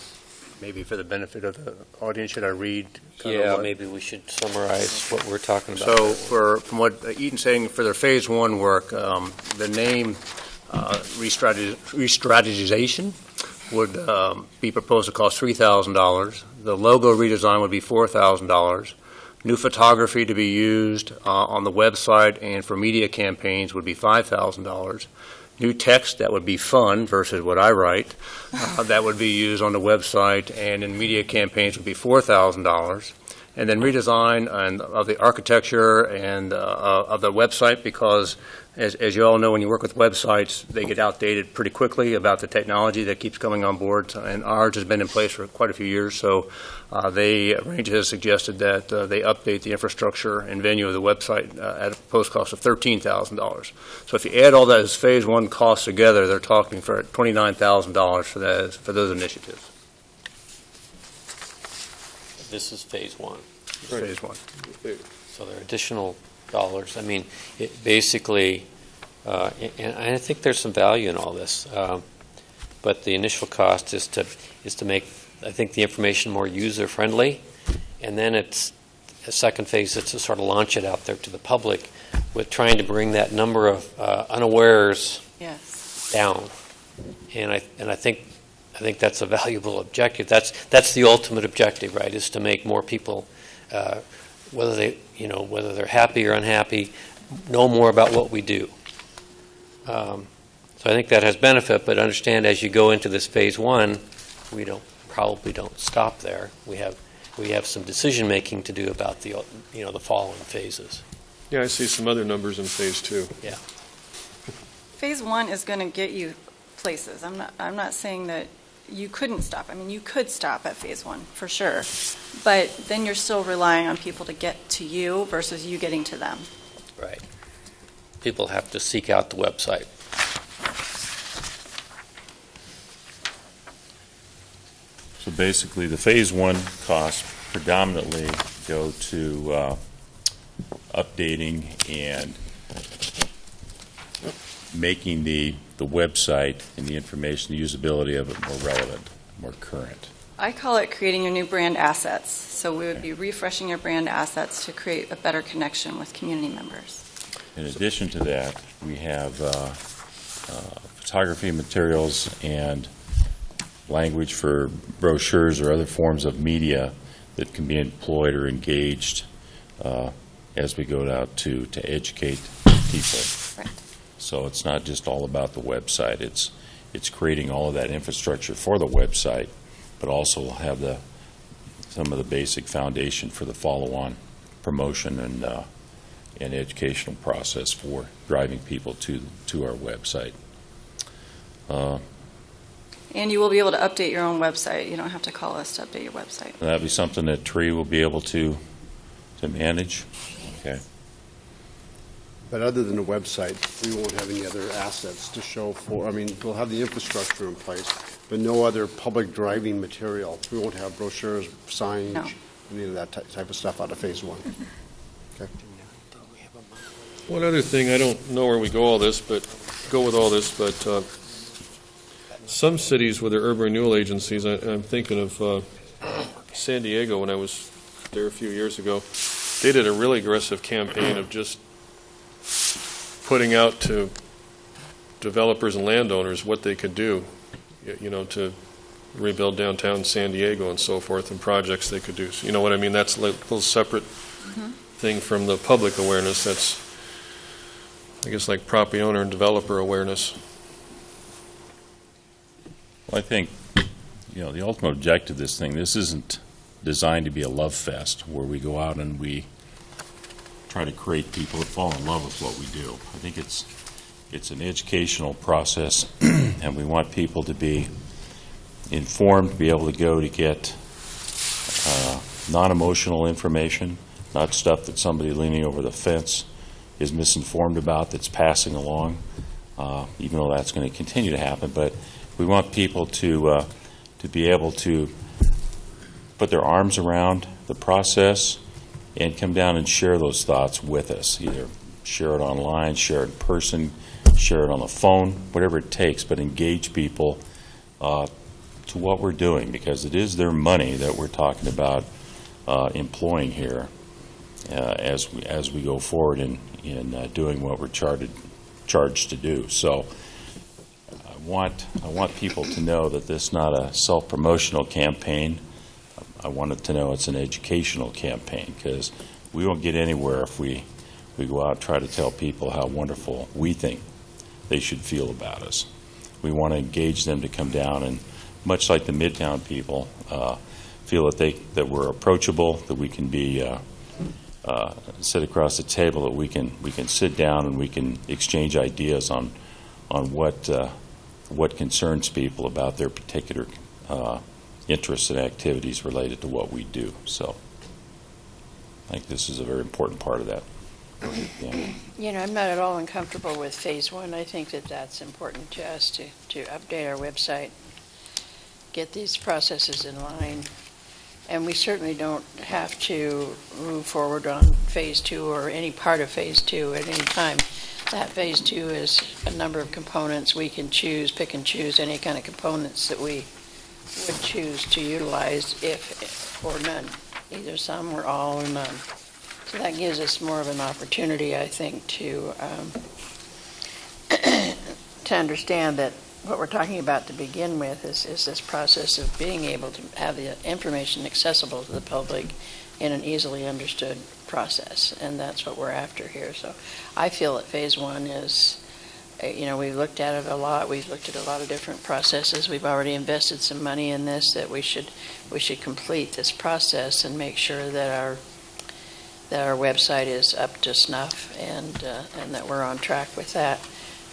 Maybe for the benefit of the audience, should I read? kind of Yeah, what- maybe we should summarize what we're talking about. So from what Eaton's saying, for their Phase 1 work, the name re-strategization would be proposed to cost $3,000. The logo redesign would be $4,000. New photography to be used on the website and for media campaigns would be $5,000. New text that would be fun versus what I write that would be used on the website and in media campaigns would be $4,000. And then redesign of the architecture and of the website, because as you all know, when you work with websites, they get outdated pretty quickly about the technology that keeps coming on board, and ours has been in place for quite a few years. So Range has suggested that they update the infrastructure and venue of the website at a proposed cost of $13,000. So if you add all that as Phase 1 costs together, they're talking for $29,000 for those initiatives. This is Phase 1. Right. Phase 1. So there are additional dollars. I mean, it basically, and I think there's some value in all this, but the initial cost is to make, I think, the information more user-friendly, and then it's a second phase is to sort of launch it out there to the public with trying to bring that number of unawares down. And I think that's a valuable objective. That's the ultimate objective, right? Is to make more people, whether they're happy or unhappy, know more about what we do. So I think that has benefit. But understand, as you go into this Phase 1, we probably don't stop there. We have some decision making to do about the following phases. Yeah, I see some other numbers in Phase 2. Yeah. Phase 1 is going to get you places. I'm not saying that you couldn't stop. I mean, you could stop at Phase 1 for sure, but then you're still relying on people to get to you versus you getting to them. Right. People have to seek out the website. So basically, the Phase 1 costs predominantly go to updating and making the website and the information, the usability of it more relevant, more current. I call it creating your new brand assets. So we would be refreshing your brand assets to create a better connection with community members. In addition to that, we have photography materials and language for brochures or other forms of media that can be employed or engaged as we go out to educate people. Right. So it's not just all about the website. It's creating all of that infrastructure for the website, but also have some of the basic foundation for the follow-on promotion and educational process for driving people to our website. And you will be able to update your own website. You don't have to call us to update your website. That'll be something that Tree will be able to manage. Okay. But other than the website, we won't have any other assets to show for, I mean, we'll have the infrastructure in place, but no other public driving material. We won't have brochures, signage, No. any of that type of stuff out of Phase 1. Okay. One other thing, I don't know where we go with all this, but some cities with their urban renewal agencies, I'm thinking of San Diego when I was there a few years ago. They did a really aggressive campaign of just putting out to developers and landowners what they could do, to rebuild downtown San Diego and so forth, and projects they could do. So, you know what I mean? That's like a little separate thing from the public awareness. That's, I guess, like property owner and developer awareness. Well, I think, the ultimate objective of this thing, this isn't designed to be a love fest where we go out and we try to create people that fall in love with what we do. I think it's an educational process, and we want people to be informed, to be able to go to get non-emotional information, not stuff that somebody leaning over the fence is misinformed about that's passing along, even though that's going to continue to happen. But we want people to to be able to put their arms around the process and come down and share those thoughts with us, either share it online, share it in person, share it on the phone, whatever it takes, but engage people to what we're doing, because it is their money that we're talking about employing here as we go forward in doing what we're charged to do. So I want people to know that this is not a self-promotional campaign. I want it to know it's an educational campaign, because we won't get anywhere if we go out and try to tell people how wonderful we think they should feel about us. We want to engage them to come down and, much like the Midtown people, feel that we're approachable, that we can be sit across the table, that we can sit down and we can exchange ideas on what concerns people about their particular interests and activities related to what we do. So I think this is a very important part of that. Yeah. I'm not at all uncomfortable with phase one. I think that that's important to us to update our website, get these processes in line. And we certainly don't have to move forward on phase two or any part of phase two at any time. That phase two is a number of components. We can pick and choose any kind of components that we would choose to utilize, if or none, either some or all or none. So that gives us more of an opportunity, I think, to to understand that what we're talking about to begin with is this process of being able to have the information accessible to the public in an easily understood process, and that's what we're after here. So I feel that phase one is, we've looked at it a lot. We've looked at a lot of different processes. We've already invested some money in this, that we should complete this process and make sure that our website is up to snuff and that we're on track with that.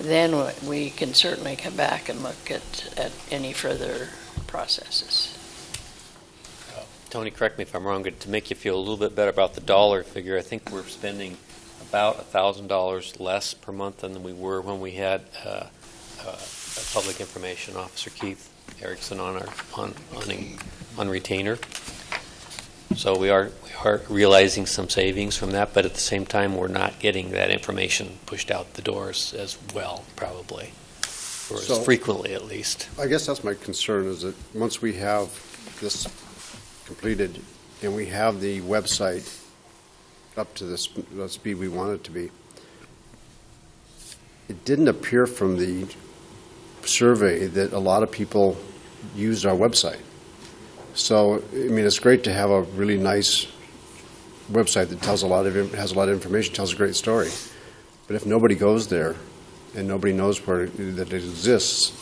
Then we can certainly come back and look at any further processes. Tony, correct me if I'm wrong, but to make you feel a little bit better about the dollar figure, I think we're spending about $1,000 less per month than we were when we had a public information officer, Keith Erickson, on retainer. So we are realizing some savings from that, but at the same time, we're not getting that information pushed out the doors as well, probably, or as frequently at least. I guess that's my concern, is that once we have this completed and we have the website up to the speed we want it to be, it didn't appear from the survey that a lot of people used our website. So, it's great to have a really nice website that has a lot of information, tells a great story. But if nobody goes there and nobody knows that it exists,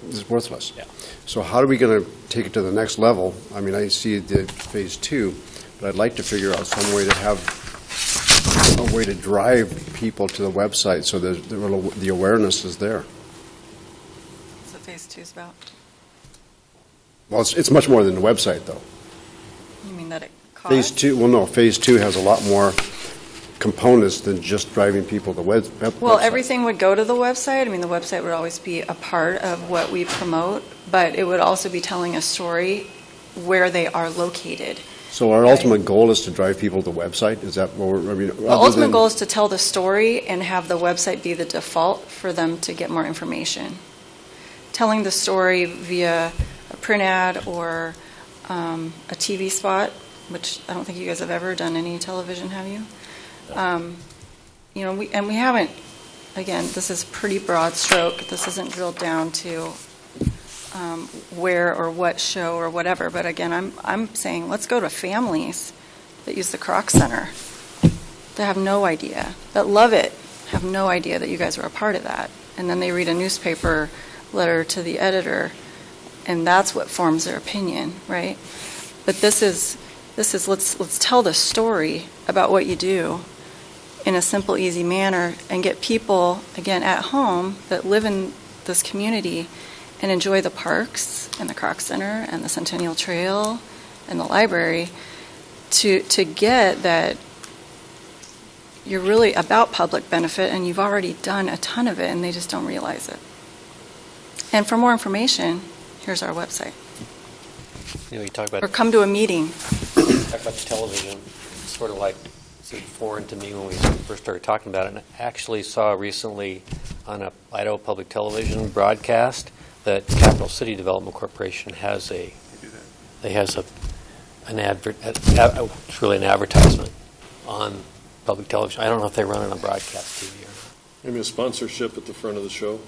it's worthless. Yeah. So how are we going to take it to the next level? I see the phase two, but I'd like to figure out some way to have a way to drive people to the website so that the awareness is there. That's what phase two is about. Well, it's much more than the website, though. You mean that it costs? Phase two has a lot more components than just driving people to the website. Well, everything would go to the website. The website would always be a part of what we promote, but it would also be telling a story where they are located. So our ultimate goal is to drive people to the website? Is that what The ultimate goal is to tell the story and have the website be the default for them to get more information. Telling the story via a print ad or a TV spot, which I don't think you guys have ever done any television, have you? We haven't, again, this is pretty broad stroke. This isn't drilled down to where or what show or whatever. But again, I'm saying let's go to families that use the Kroc Center, that have no idea, that love it, have no idea that you guys are a part of that. And then they read a newspaper letter to the editor, and that's what forms their opinion, right? But this is let's tell the story about what you do in a simple, easy manner and get people, again, at home that live in this community and enjoy the parks and the Kroc Center and the Centennial Trail and the library to get that you're really about public benefit and you've already done a ton of it and they just don't realize it. And for more information, here's our website. You talk Or about come to a meeting. television, it's sort of like seemed foreign to me when we first started talking about it. And I actually saw recently on a Idaho Public Television broadcast that Capital City Development Corporation has an advert. It's really an advertisement on public television. I don't know if they run it on broadcast TV or not. Maybe a sponsorship at the front of the show.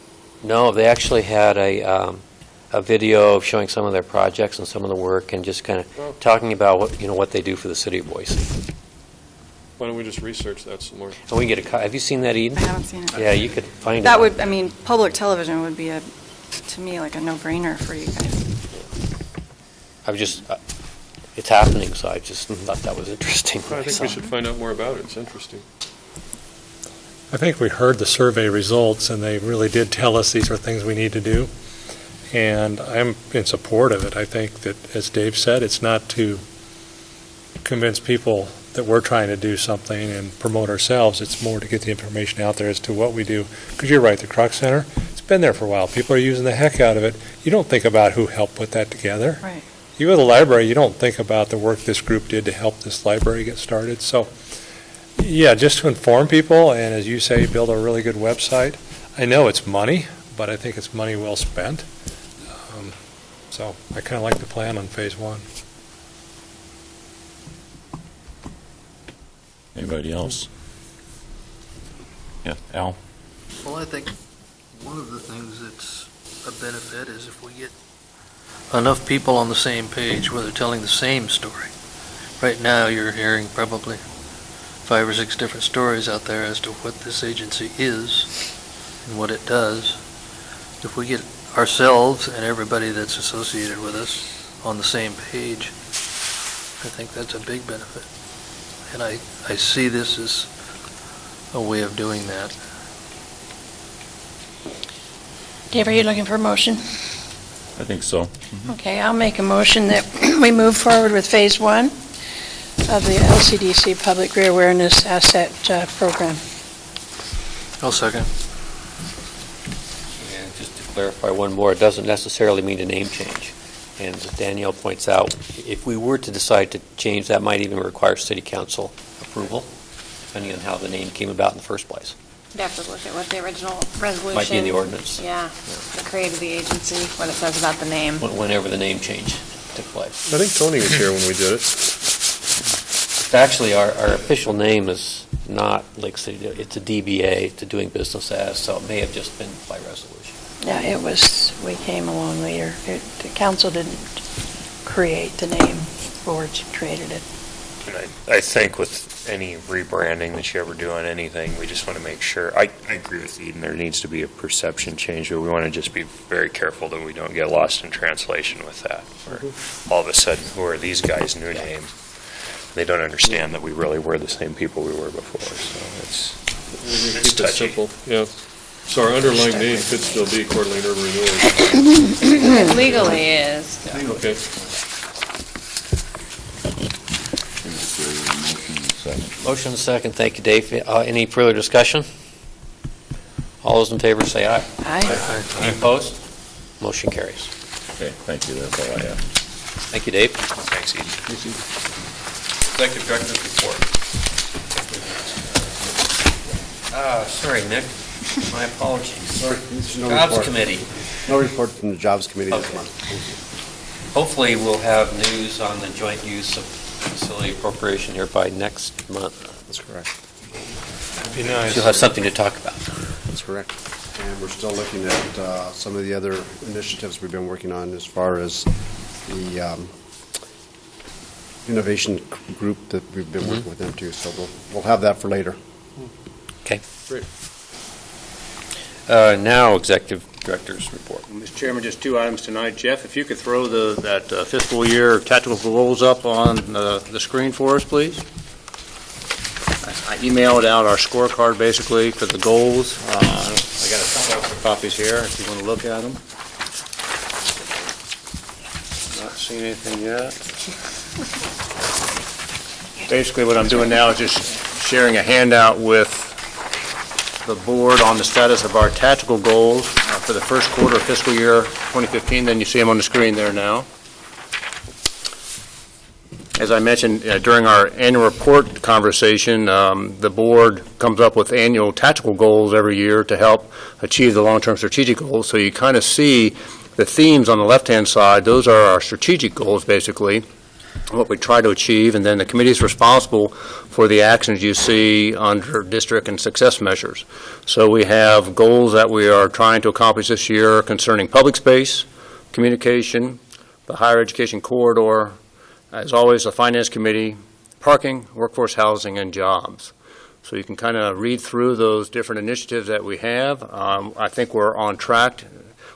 No, they actually had a video showing some of their projects and some of the work, and just kind of talking about what they do for the city of Boise. Why don't we just research that some more? And we can get a. Have you seen that, Eden? I haven't seen it. Yeah, you could find it. That would, I mean, public television would be to me, like a no-brainer for you guys. I was just. It's happening, so I just thought that was interesting. I think we should find out more about it. It's interesting. I think we heard the survey results, and they really did tell us these are things we need to do. And I'm in support of it. I think that, as Dave said, it's not to convince people that we're trying to do something and promote ourselves. It's more to get the information out there as to what we do. Because you're right, the Kruk Center, it's been there for a while. People are using the heck out of it. You don't think about who helped put that together. Right. You go to the library, you don't think about the work this group did to help this library get started. So, yeah, just to inform people, and as you say, build a really good website. I know it's money, but I think it's money well spent. So I kind of like the plan on phase one. Anybody else? Yeah, Al? Well, I think one of the things that's a benefit is if we get enough people on the same page where they're telling the same story. Right now, you're hearing probably 5 or 6 different stories out there as to what this agency is and what it does. If we get ourselves and everybody that's associated with us on the same page, I think that's a big benefit. And I see this as a way of doing that. Dave, are you looking for a motion? I think so. Okay, I'll make a motion that we move forward with Phase 1 of the LCDC Public Career Awareness Asset Program. I'll second. And just to clarify one more, it doesn't necessarily mean a name change. And as Danielle points out, if we were to decide to change, that might even require city council approval, depending on how the name came about in the first place. You'd have to look at what the original resolution. Might be in the ordinance. Yeah, that created the agency, what it says about the name. Whenever the name change took place. I think Tony was here when we did it. Actually, our official name is not Lake City. It's a DBA, to doing business as, so it may have just been by resolution. Yeah, it was, we came along later. The council didn't create the name, boards created it. And I think with any rebranding that you ever do on anything, we just want to make sure. I agree with Eden. There needs to be a perception change, but we want to just be very careful that we don't get lost in translation with that. Where all of a sudden, who are these guys' new name? They don't understand that we really were the same people we were before. So it's Keep it touchy. simple. Yeah. So our underlying name could still be Coeur d'Alene Urban Renewal. It legally is. Okay. Motion second. Thank you, Dave. Any further discussion? All those in favor say aye. Aye. Any opposed? Motion carries. Okay, thank you, that's all I have. Thank you, Dave. Thanks, Eden. Executive Director's report. Sorry, Nick. My apologies. Sorry, no Jobs report. Committee. No report from the Jobs Committee this Okay. month. Hopefully, we'll have news on the joint use of facility appropriation here by next month. That's correct. Be nice. You'll have something to talk about. That's correct. And we're still looking at some of the other initiatives we've been working on as far as the innovation group that we've been working with them too. So we'll have that for later. Okay. Great. Now, Executive Director's report. Mr. Chairman, just 2 items tonight. Jeff, if you could throw that fiscal year tactical goals up on the screen for us, please. I emailed out our scorecard, basically, for the goals. I got a couple extra copies here, if you want to look at them. Not seen anything yet. Basically, what I'm doing now is just sharing a handout with the board on the status of our tactical goals for the first quarter of fiscal year 2015. Then you see them on the screen there now. As I mentioned during our annual report conversation, the board comes up with annual tactical goals every year to help achieve the long-term strategic goals. So you kind of see the themes on the left-hand side. Those are our strategic goals, basically, what we try to achieve, and then the committee is responsible for the actions you see under district and success measures. So we have goals that we are trying to accomplish this year concerning public space, communication, the higher education corridor, as always, the Finance Committee, parking, workforce housing, and jobs. So you can kind of read through those different initiatives that we have. I think we're on track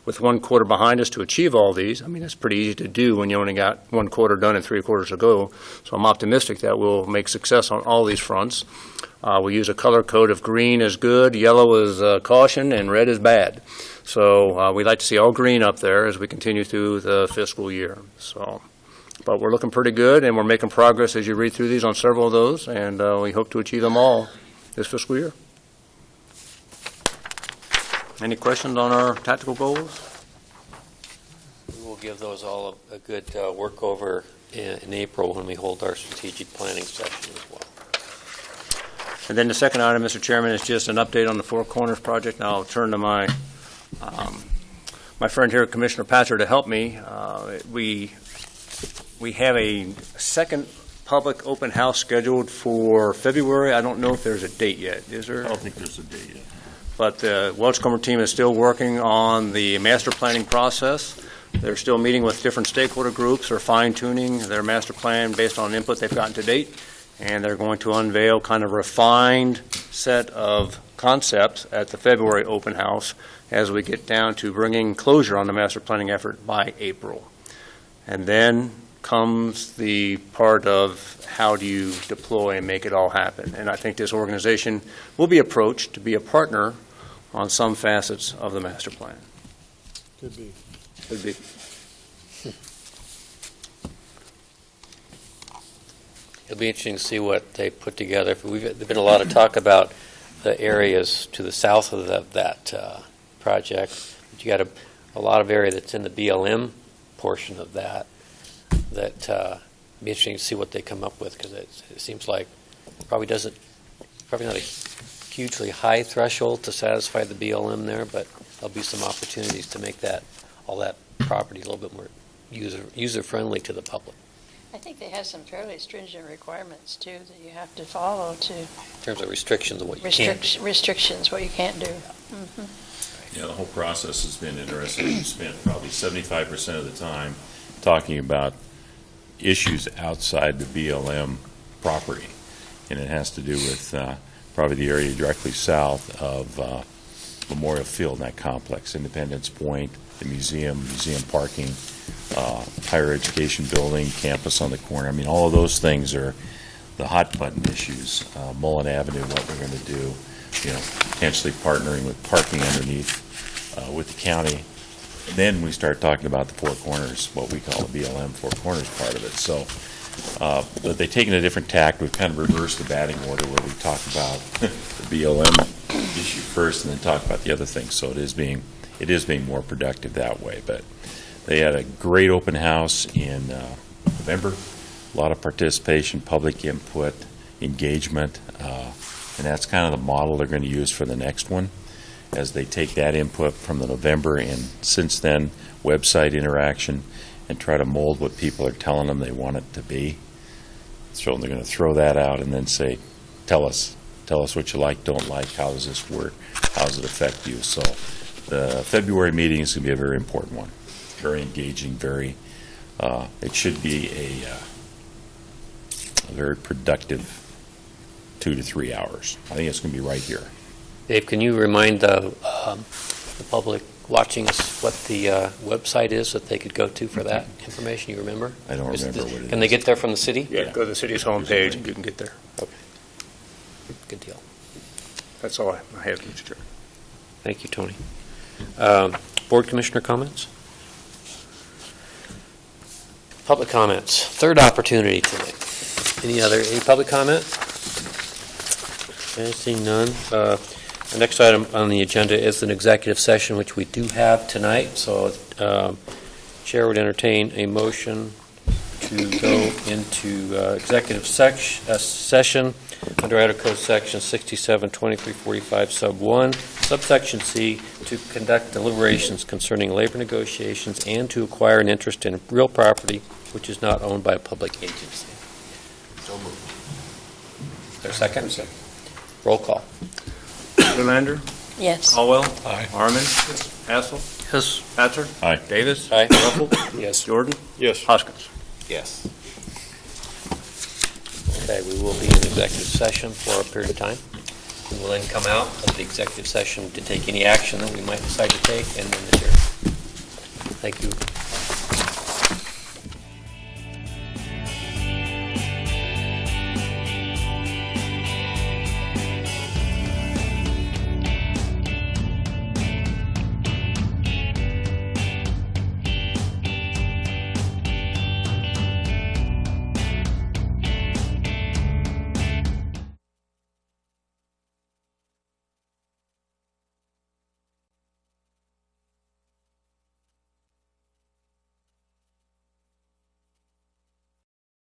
with 1 quarter behind us to achieve all these. I mean, it's pretty easy to do when you only got 1 quarter done and 3 quarters to go. So I'm optimistic that we'll make success on all these fronts. We use a color code of green is good, yellow is caution, and red is bad. So we'd like to see all green up there as we continue through the fiscal year. But we're looking pretty good, and we're making progress as you read through these on several of those, and we hope to achieve them all this fiscal year. Any questions on our tactical goals? We'll give those all a good workover in April when we hold our strategic planning session as well. And then the second item, Mr. Chairman, is just an update on the Four Corners project. Now I'll turn to my friend here, Commissioner Patcher, to help me. We have a second public open house scheduled for February. I don't know if there's a date yet. Is there? I don't think there's a date yet. But the Welchcomer team is still working on the master planning process. They're still meeting with different stakeholder groups or fine-tuning their master plan based on input they've gotten to date. And they're going to unveil kind of refined set of concepts at the February open house as we get down to bringing closure on the master planning effort by April. And then comes the part of how do you deploy and make it all happen. And I think this organization will be approached to be a partner on some facets of the master plan. Could be. Could be. It'll be interesting to see what they put together. There's been a lot of talk about the areas to the south of that project. But you got a lot of area that's in the BLM portion of that be interesting to see what they come up with, because it seems like probably not a hugely high threshold to satisfy the BLM there, but there'll be some opportunities to make all that property a little bit more user friendly to the public. I think they have some fairly stringent requirements, too, that you have to follow In terms of restrictions of what you can't do. Restrictions, what you can't do. Mm-hmm. Yeah, the whole process has been interesting. We've spent probably 75% of the time talking about issues outside the BLM property, and it has to do with probably the area directly south of Memorial Field in that complex, Independence Point, the museum parking, higher education building, campus on the corner. I mean, all of those things are the hot button issues. Mullen Avenue, what we're going to do, potentially partnering with parking underneath with the county. Then we start talking about the Four Corners, what we call the BLM Four Corners part of it. So, but they've taken a different tack. We've kind of reversed the batting order where we talk about the BLM issue first and then talk about the other things. So it is being more productive that way. But they had a great open house in November. A lot of participation, public input, engagement, and that's kind of the model they're going to use for the next one, as they take that input from the November and since then website interaction and try to mold what people are telling them they want it to be. So they're going to throw that out and then say, tell us what you like, don't like, how does this work, how does it affect you. So the February meeting is going to be a very important one, very engaging, it should be a very productive 2 to 3 hours. I think it's going to be right here. Dave, can you remind the public watching us what the website is that they could go to for that information? You remember? I don't remember what it is. Can they get there from the city? Yeah, go to the city's homepage and you can get there. Okay. Good deal. That's all I have, Mr. Chairman. Thank you, Tony. Board Commissioner comments? Public comments. Third opportunity tonight. Any public comment? Okay, seeing none. The next item on the agenda is an executive session, which we do have tonight. So Chair would entertain a motion to to go into executive session under Idaho Code Section 67-2345 Sub 1, Subsection C, to conduct deliberations concerning labor negotiations and to acquire an interest in real property which is not owned by a public agency. So moved. Is there a second? Second. Roll call. Verlander, Yes. Caldwell, Aye. Harmon, Hassel, Yes. Patzer, Aye. Davis, Aye. Russell, Yes. Jordan, Yes. Hoskins. Yes. Okay, we will be in executive session for a period of time. We will then come out of the executive session to take any action that we might decide to take and then adjourn. Thank you.